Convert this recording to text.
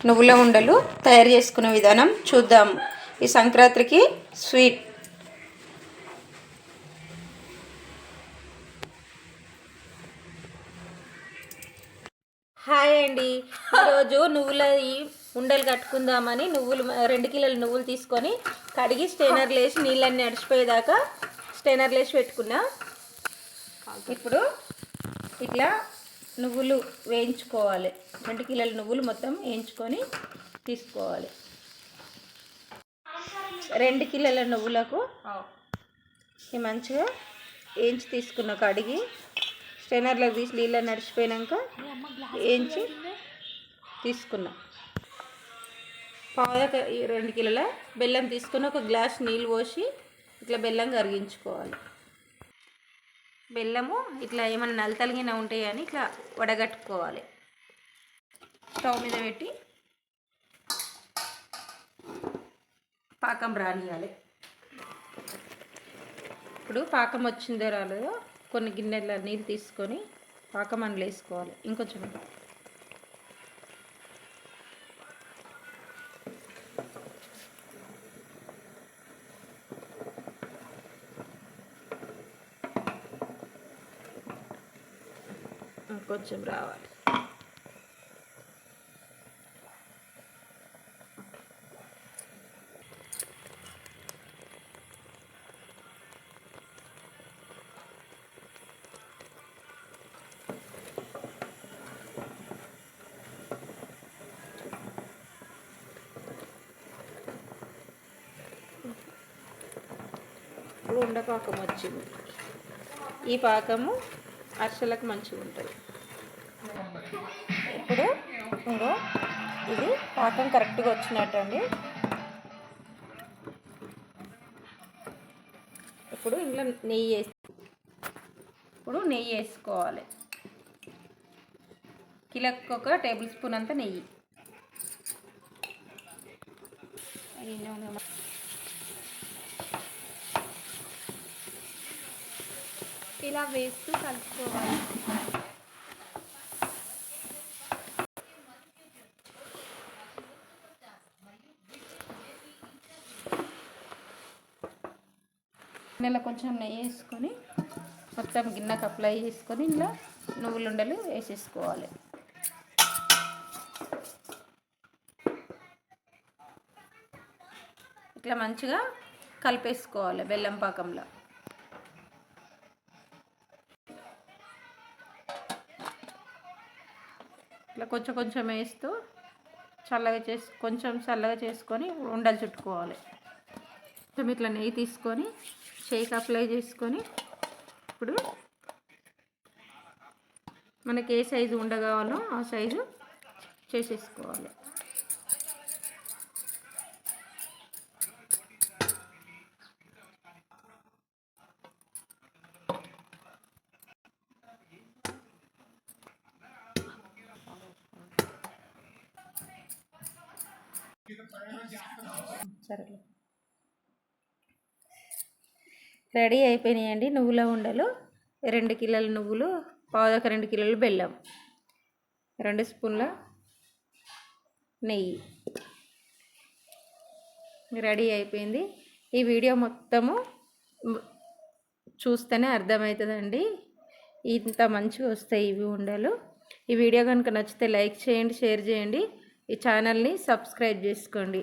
నువ్వుల ఉండలు తయారు చేసుకునే విధానం చూద్దాం. ఈ సంక్రాంతికి స్వీట్. హాయ్ అండి. ఈరోజు నువ్వుల ఉండలు కట్టుకుందామని 2 కిలోల నువ్వులు తీసుకొని కడిగి స్టెయినర్లో వేసి నీళ్ళన్నీ అడిచిపోయేదాకా స్టెయినర్లో వేసి పెట్టుకున్నా. ఇప్పుడు ఇట్లా నువ్వులు వేయించుకోవాలి. 2 కిలోల నువ్వులు మొత్తం వేయించుకొని తీసుకోవాలి. 2 కిలోల నువ్వులకు మంచిగా వేయించి తీసుకున్న కడిగి స్టెయినర్లోకి తీసి నీళ్ళని నడిచిపోయాక వేయించి తీసుకున్నా. 2 కిలోల బెల్లం తీసుకొని ఒక గ్లాస్ నీళ్ళు పోసి ఇట్లా బెల్లం కరిగించుకోవాలి. బెల్లము ఇట్లా ఏమైనా నలతలిగిన ఉంటాయి అని ఇట్లా వడగట్టుకోవాలి. స్టవ్ మీద పెట్టి పాకం రానియాలి. ఇప్పుడు పాకం వచ్చిందో రాలేదో కొన్ని గిన్నెల నీళ్ళు తీసుకొని పాకం అందులో వేసుకోవాలి. ఇంకొంచెం కొంచెం రావాలి. ఇప్పుడు ఉండపాకం వచ్చింది. ఈ పాకము అరిసెలకు మంచిగా ఉంటుంది. ఇప్పుడు ఇంకో ఇది పాకం కరెక్ట్గా వచ్చినట్టండి. ఇప్పుడు ఇంట్లో నెయ్యి వేసుకోవాలి. కిలోకి 1 టేబుల్ స్పూన్ అంత నెయ్యి. ఇలా వేస్తూ కలుపుకోవాలి. గిన్నెలో కొంచెం నెయ్యి వేసుకొని మొత్తం గిన్నెకి అప్లై చేసుకొని ఇంట్లో నువ్వులుండలు వేసేసుకోవాలి. ఇట్లా మంచిగా కలిపేసుకోవాలి బెల్లం పాకంలో. ఇట్లా కొంచెం కొంచెం వేస్తూ కొంచెం చల్లగా చేసుకొని ఉండలు చుట్టుకోవాలి. కొంచెం ఇట్లా నెయ్యి తీసుకొని షేక్ అప్లై చేసుకొని ఇప్పుడు మనకి ఏ సైజు ఉండ కావాలో ఆ సైజు చేసేసుకోవాలి. సరే, రెడీ అయిపోయినాయండి నువ్వుల ఉండలు. 2 కిలోల నువ్వులు, 2 కిలోల బెల్లం, 2 స్పూన్ల నెయ్యి రెడీ అయిపోయింది. ఈ వీడియో మొత్తము చూస్తేనే అర్థమవుతుందండి ఇంత మంచిగా వస్తాయి ఇవి ఉండలు. ఈ వీడియో కనుక నచ్చితే లైక్ చేయండి, షేర్ చేయండి, ఈ ఛానల్ని సబ్స్క్రైబ్ చేసుకోండి.